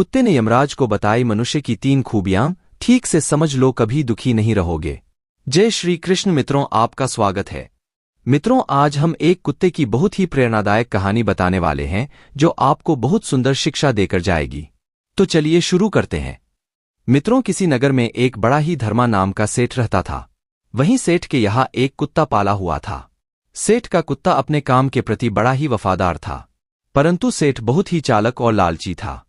कुत्ते ने यमराज को बताई मनुष्य की 3 खूबियां, ठीक से समझ लो कभी दुखी नहीं रहोगे। जय श्री कृष्ण मित्रों, आपका स्वागत है। मित्रों, आज हम एक कुत्ते की बहुत ही प्रेरणादायक कहानी बताने वाले हैं जो आपको बहुत सुंदर शिक्षा देकर जाएगी। तो चलिए शुरू करते हैं। मित्रों, किसी नगर में एक बड़ा ही धर्मा नाम का सेठ रहता था। वहीं सेठ के यहाँ एक कुत्ता पाला हुआ था। सेठ का कुत्ता अपने काम के प्रति बड़ा ही वफादार था, परंतु सेठ बहुत ही चालाक और लालची था।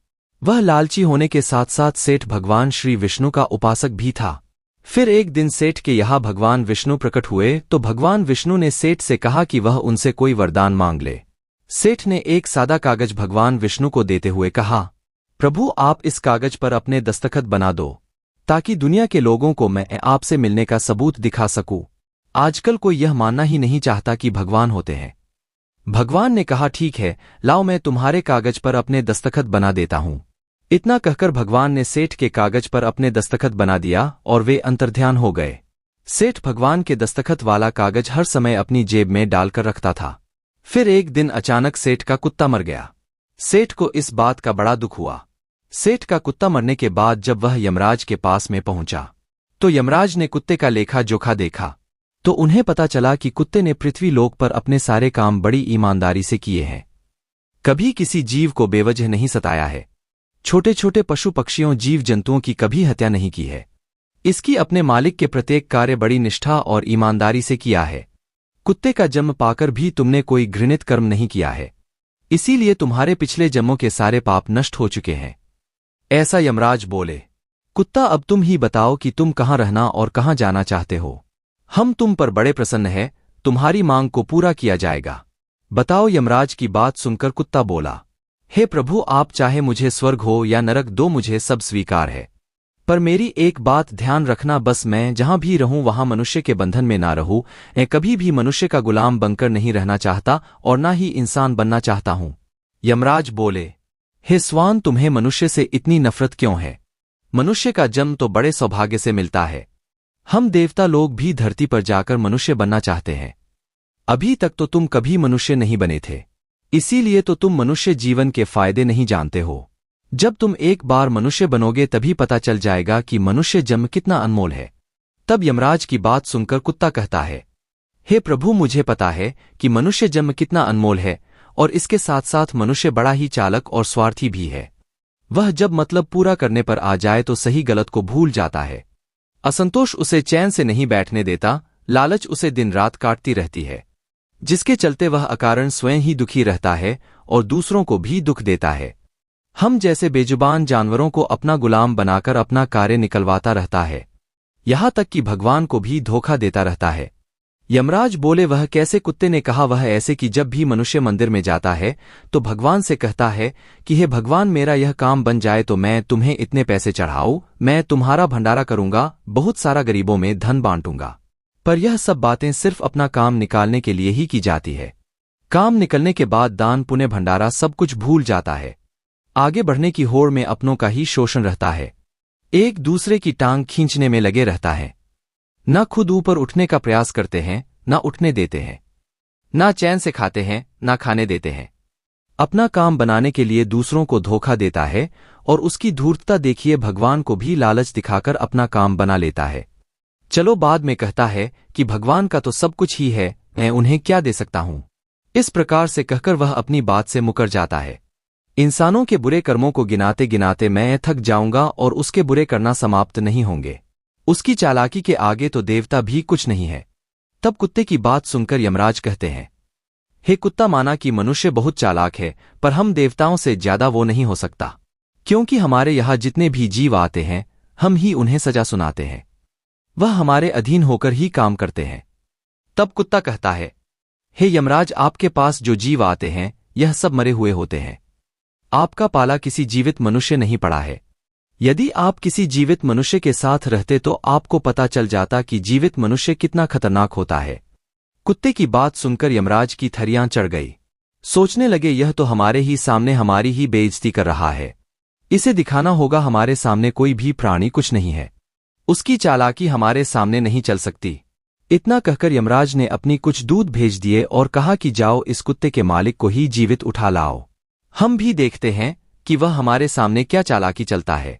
वह लालची होने के साथ साथ सेठ भगवान श्री विष्णु का उपासक भी था। फिर एक दिन सेठ के यहाँ भगवान विष्णु प्रकट हुए तो भगवान विष्णु ने सेठ से कहा कि वह उनसे कोई वरदान मांग ले। सेठ ने एक सादा कागज भगवान विष्णु को देते हुए कहा, प्रभु आप इस कागज पर अपने दस्तखत बना दो ताकि दुनिया के लोगों को मैं आपसे मिलने का सबूत दिखा सकूं। आजकल कोई यह मानना ही नहीं चाहता कि भगवान होते हैं। भगवान ने कहा, ठीक है, लाओ मैं तुम्हारे कागज पर अपने दस्तखत बना देता हूं। इतना कहकर भगवान ने सेठ के कागज पर अपने दस्तखत बना दिया और वे अंतर्ध्यान हो गए। सेठ भगवान के दस्तखत वाला कागज हर समय अपनी जेब में डालकर रखता था। फिर एक दिन अचानक सेठ का कुत्ता मर गया। सेठ को इस बात का बड़ा दुख हुआ। सेठ का कुत्ता मरने के बाद जब वह यमराज के पास में पहुंचा तो यमराज ने कुत्ते का लेखा जोखा देखा तो उन्हें पता चला कि कुत्ते ने पृथ्वी लोक पर अपने सारे काम बड़ी ईमानदारी से किए हैं। कभी किसी जीव को बेवजह नहीं सताया है। छोटे छोटे पशु पक्षियों जीव जंतुओं की कभी हत्या नहीं की है। इसकी अपने मालिक के प्रत्येक कार्य बड़ी निष्ठा और ईमानदारी से किया है। कुत्ते का जन्म पाकर भी तुमने कोई घृणित कर्म नहीं किया है, इसीलिए तुम्हारे पिछले जन्मों के सारे पाप नष्ट हो चुके हैं। ऐसा यमराज बोले। कुत्ता, अब तुम ही बताओ कि तुम कहाँ रहना और कहाँ जाना चाहते हो। हम तुम पर बड़े प्रसन्न हैं, तुम्हारी मांग को पूरा किया जाएगा। बताओ। यमराज की बात सुनकर कुत्ता बोला, हे प्रभु आप चाहे मुझे स्वर्ग हो या नरक दो, मुझे सब स्वीकार है। पर मेरी एक बात ध्यान रखना, बस मैं जहां भी रहूं वहां मनुष्य के बंधन में ना रहूं। मैं कभी भी मनुष्य का गुलाम बनकर नहीं रहना चाहता और ना ही इंसान बनना चाहता हूं। यमराज बोले, हे स्वान, तुम्हें मनुष्य से इतनी नफरत क्यों है? मनुष्य का जन्म तो बड़े सौभाग्य से मिलता है। हम देवता लोग भी धरती पर जाकर मनुष्य बनना चाहते हैं। अभी तक तो तुम कभी मनुष्य नहीं बने थे, इसीलिए तो तुम मनुष्य जीवन के फायदे नहीं जानते हो। जब तुम एक बार मनुष्य बनोगे तभी पता चल जाएगा कि मनुष्य जन्म कितना अनमोल है। तब यमराज की बात सुनकर कुत्ता कहता है, हे प्रभु मुझे पता है कि मनुष्य जन्म कितना अनमोल है और इसके साथ साथ मनुष्य बड़ा ही चालाक और स्वार्थी भी है। वह जब मतलब पूरा करने पर आ जाए तो सही गलत को भूल जाता है। असंतोष उसे चैन से नहीं बैठने देता, लालच उसे दिन रात काटती रहती है, जिसके चलते वह अकारण स्वयं ही दुखी रहता है और दूसरों को भी दुख देता है। हम जैसे बेजुबान जानवरों को अपना गुलाम बनाकर अपना कार्य निकलवाता रहता है, यहाँ तक कि भगवान को भी धोखा देता रहता है। यमराज बोले, वह कैसे? कुत्ते ने कहा, वह ऐसे कि जब भी मनुष्य मंदिर में जाता है तो भगवान से कहता है कि हे भगवान, मेरा यह काम बन जाए तो मैं तुम्हें इतने पैसे चढ़ाऊं, मैं तुम्हारा भंडारा करूंगा, बहुत सारा गरीबों में धन बांटूंगा। पर यह सब बातें सिर्फ अपना काम निकालने के लिए ही की जाती है। काम निकलने के बाद दान पुण्य भंडारा सब कुछ भूल जाता है। आगे बढ़ने की होड़ में अपनों का ही शोषण रहता है, एक दूसरे की टांग खींचने में लगे रहता है। न खुद ऊपर उठने का प्रयास करते हैं, न उठने देते हैं, न चैन से खाते हैं, न खाने देते हैं। अपना काम बनाने के लिए दूसरों को धोखा देता है और उसकी धूर्तता देखिए भगवान को भी लालच दिखाकर अपना काम बना लेता है। चलो बाद में कहता है कि भगवान का तो सब कुछ ही है, मैं उन्हें क्या दे सकता हूं। इस प्रकार से कहकर वह अपनी बात से मुकर जाता है। इंसानों के बुरे कर्मों को गिनाते गिनाते मैं थक जाऊंगा और उसके बुरे करना समाप्त नहीं होंगे। उसकी चालाकी के आगे तो देवता भी कुछ नहीं है। तब कुत्ते की बात सुनकर यमराज कहते हैं, हे कुत्ता, माना कि मनुष्य बहुत चालाक है, पर हम देवताओं से ज्यादा वो नहीं हो सकता, क्योंकि हमारे यहाँ जितने भी जीव आते हैं हम ही उन्हें सजा सुनाते हैं। वह हमारे अधीन होकर ही काम करते हैं। तब कुत्ता कहता है, हे यमराज, आपके पास जो जीव आते हैं यह सब मरे हुए होते हैं। आपका पाला किसी जीवित मनुष्य नहीं पड़ा है। यदि आप किसी जीवित मनुष्य के साथ रहते तो आपको पता चल जाता कि जीवित मनुष्य कितना खतरनाक होता है। कुत्ते की बात सुनकर यमराज की थरियां चढ़ गई। सोचने लगे, यह तो हमारे ही सामने हमारी ही बेइज्जती कर रहा है। इसे दिखाना होगा हमारे सामने कोई भी प्राणी कुछ नहीं है, उसकी चालाकी हमारे सामने नहीं चल सकती। इतना कहकर यमराज ने अपनी कुछ दूत भेज दिए और कहा कि जाओ इस कुत्ते के मालिक को ही जीवित उठा लाओ, हम भी देखते हैं कि वह हमारे सामने क्या चालाकी चलता है।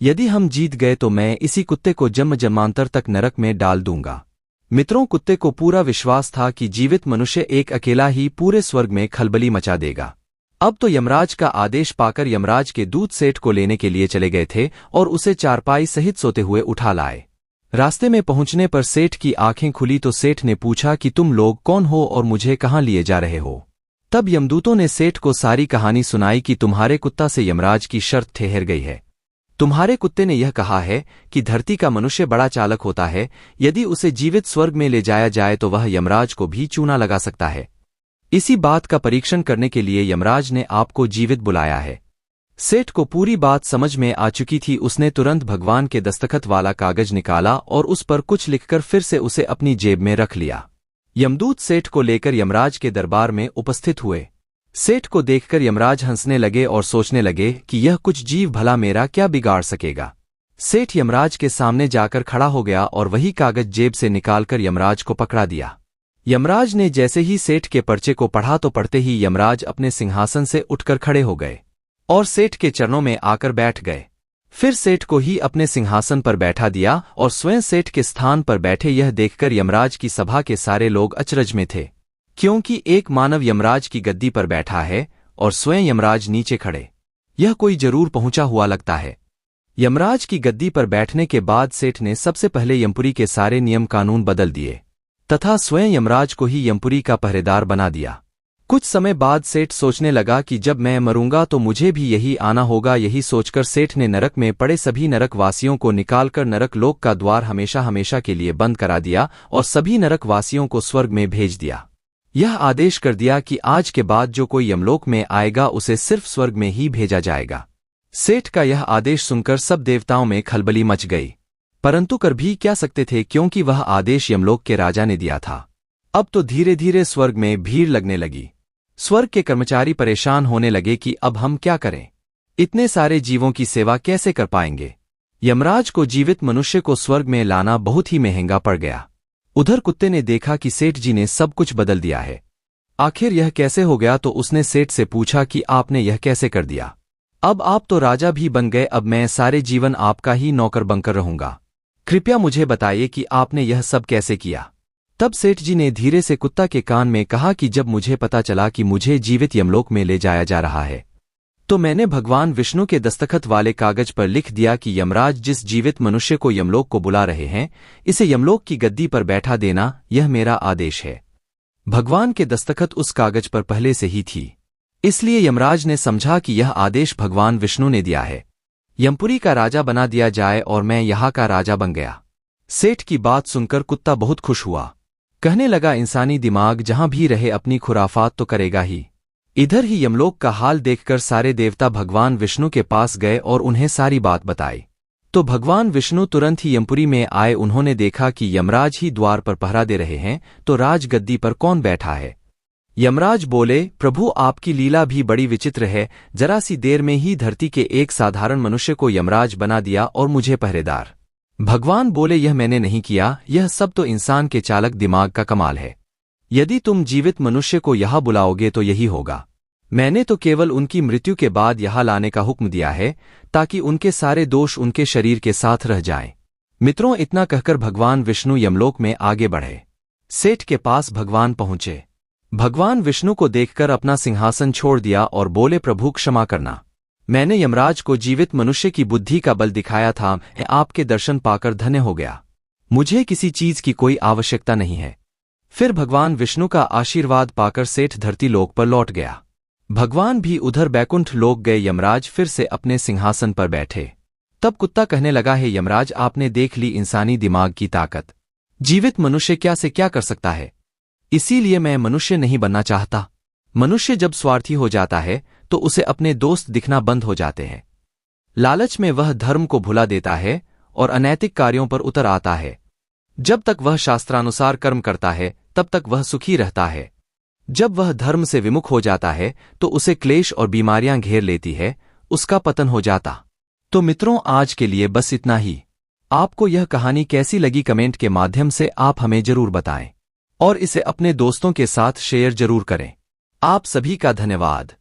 यदि हम जीत गए तो मैं इसी कुत्ते को जन्म जन्मांतर तक नरक में डाल दूंगा। मित्रों, कुत्ते को पूरा विश्वास था कि जीवित मनुष्य एक अकेला ही पूरे स्वर्ग में खलबली मचा देगा। अब तो यमराज का आदेश पाकर यमराज के दूत सेठ को लेने के लिए चले गए थे और उसे चारपाई सहित सोते हुए उठा लाए। रास्ते में पहुंचने पर सेठ की आंखें खुली तो सेठ ने पूछा कि तुम लोग कौन हो और मुझे कहाँ लिए जा रहे हो। तब यमदूतों ने सेठ को सारी कहानी सुनाई कि तुम्हारे कुत्ता से यमराज की शर्त ठहर गई है। तुम्हारे कुत्ते ने यह कहा है कि धरती का मनुष्य बड़ा चालक होता है, यदि उसे जीवित स्वर्ग में ले जाया जाए तो वह यमराज को भी चूना लगा सकता है। इसी बात का परीक्षण करने के लिए यमराज ने आपको जीवित बुलाया है। सेठ को पूरी बात समझ में आ चुकी थी। उसने तुरंत भगवान के दस्तखत वाला कागज निकाला और उस पर कुछ लिखकर फिर से उसे अपनी जेब में रख लिया। यमदूत सेठ को लेकर यमराज के दरबार में उपस्थित हुए। सेठ को देखकर यमराज हंसने लगे और सोचने लगे कि यह कुछ जीव भला मेरा क्या बिगाड़ सकेगा। सेठ यमराज के सामने जाकर खड़ा हो गया और वही कागज जेब से निकालकर यमराज को पकड़ा दिया। यमराज ने जैसे ही सेठ के पर्चे को पढ़ा तो पढ़ते ही यमराज अपने सिंहासन से उठकर खड़े हो गए और सेठ के चरणों में आकर बैठ गए। फिर सेठ को ही अपने सिंहासन पर बैठा दिया और स्वयं सेठ के स्थान पर बैठे। यह देखकर यमराज की सभा के सारे लोग अचरज में थे, क्योंकि एक मानव यमराज की गद्दी पर बैठा है और स्वयं यमराज नीचे खड़े। यह कोई जरूर पहुंचा हुआ लगता है। यमराज की गद्दी पर बैठने के बाद सेठ ने सबसे पहले यमपुरी के सारे नियम कानून बदल दिए तथा स्वयं यमराज को ही यमपुरी का पहरेदार बना दिया। कुछ समय बाद सेठ सोचने लगा कि जब मैं मरूंगा तो मुझे भी यही आना होगा। यही सोचकर सेठ ने नरक में पड़े सभी नरकवासियों को निकालकर नरक लोक का द्वार हमेशा हमेशा के लिए बंद करा दिया और सभी नरकवासियों को स्वर्ग में भेज दिया। यह आदेश कर दिया कि आज के बाद जो कोई यमलोक में आएगा उसे सिर्फ स्वर्ग में ही भेजा जाएगा। सेठ का यह आदेश सुनकर सब देवताओं में खलबली मच गई, परंतु कर भी क्या सकते थे, क्योंकि वह आदेश यमलोक के राजा ने दिया था। अब तो धीरे धीरे स्वर्ग में भीड़ लगने लगी। स्वर्ग के कर्मचारी परेशान होने लगे कि अब हम क्या करें, इतने सारे जीवों की सेवा कैसे कर पाएंगे। यमराज को जीवित मनुष्य को स्वर्ग में लाना बहुत ही महंगा पड़ गया। उधर कुत्ते ने देखा कि सेठ जी ने सब कुछ बदल दिया है। आखिर यह कैसे हो गया, तो उसने सेठ से पूछा कि आपने यह कैसे कर दिया। अब आप तो राजा भी बन गए, अब मैं सारे जीवन आपका ही नौकर बनकर रहूंगा। कृपया मुझे बताइए कि आपने यह सब कैसे किया। तब सेठ जी ने धीरे से कुत्ता के कान में कहा कि जब मुझे पता चला कि मुझे जीवित यमलोक में ले जाया जा रहा है तो मैंने भगवान विष्णु के दस्तखत वाले कागज पर लिख दिया कि यमराज जिस जीवित मनुष्य को यमलोक को बुला रहे हैं इसे यमलोक की गद्दी पर बैठा देना, यह मेरा आदेश है। भगवान के दस्तखत उस कागज पर पहले से ही थी, इसलिए यमराज ने समझा कि यह आदेश भगवान विष्णु ने दिया है। यमपुरी का राजा बना दिया जाए और मैं यहाँ का राजा बन गया। सेठ की बात सुनकर कुत्ता बहुत खुश हुआ। कहने लगा, इंसानी दिमाग जहां भी रहे अपनी खुराफात तो करेगा ही। इधर ही यमलोक का हाल देखकर सारे देवता भगवान विष्णु के पास गए और उन्हें सारी बात बताई। तो भगवान विष्णु तुरंत ही यमपुरी में आए। उन्होंने देखा कि यमराज ही द्वार पर पहरा दे रहे हैं, तो राजगद्दी पर कौन बैठा है। यमराज बोले, प्रभु आपकी लीला भी बड़ी विचित्र है। जरा सी देर में ही धरती के एक साधारण मनुष्य को यमराज बना दिया और मुझे पहरेदार। भगवान बोले, यह मैंने नहीं किया, यह सब तो इंसान के चालक दिमाग का कमाल है। यदि तुम जीवित मनुष्य को यहाँ बुलाओगे तो यही होगा। मैंने तो केवल उनकी मृत्यु के बाद यहाँ लाने का हुक्म दिया है ताकि उनके सारे दोष उनके शरीर के साथ रह जाएं। मित्रों, इतना कहकर भगवान विष्णु यमलोक में आगे बढ़े। सेठ के पास भगवान पहुंचे। भगवान विष्णु को देखकर अपना सिंहासन छोड़ दिया और बोले, प्रभु क्षमा करना, मैंने यमराज को जीवित मनुष्य की बुद्धि का बल दिखाया था। आपके दर्शन पाकर धन्य हो गया। मुझे किसी चीज की कोई आवश्यकता नहीं है। फिर भगवान विष्णु का आशीर्वाद पाकर सेठ धरती लोक पर लौट गया। भगवान भी उधर बैकुंठ लोक गए। यमराज फिर से अपने सिंहासन पर बैठे। तब कुत्ता कहने लगा, है यमराज, आपने देख ली इंसानी दिमाग की ताकत। जीवित मनुष्य क्या से क्या कर सकता है, इसीलिए मैं मनुष्य नहीं बनना चाहता। मनुष्य जब स्वार्थी हो जाता है तो उसे अपने दोस्त दिखना बंद हो जाते हैं। लालच में वह धर्म को भुला देता है और अनैतिक कार्यों पर उतर आता है। जब तक वह शास्त्रानुसार कर्म करता है तब तक वह सुखी रहता है। जब वह धर्म से विमुख हो जाता है तो उसे क्लेश और बीमारियां घेर लेती है, उसका पतन हो जाता। तो मित्रों, आज के लिए बस इतना ही। आपको यह कहानी कैसी लगी कमेंट के माध्यम से आप हमें जरूर बताएं और इसे अपने दोस्तों के साथ शेयर जरूर करें। आप सभी का धन्यवाद।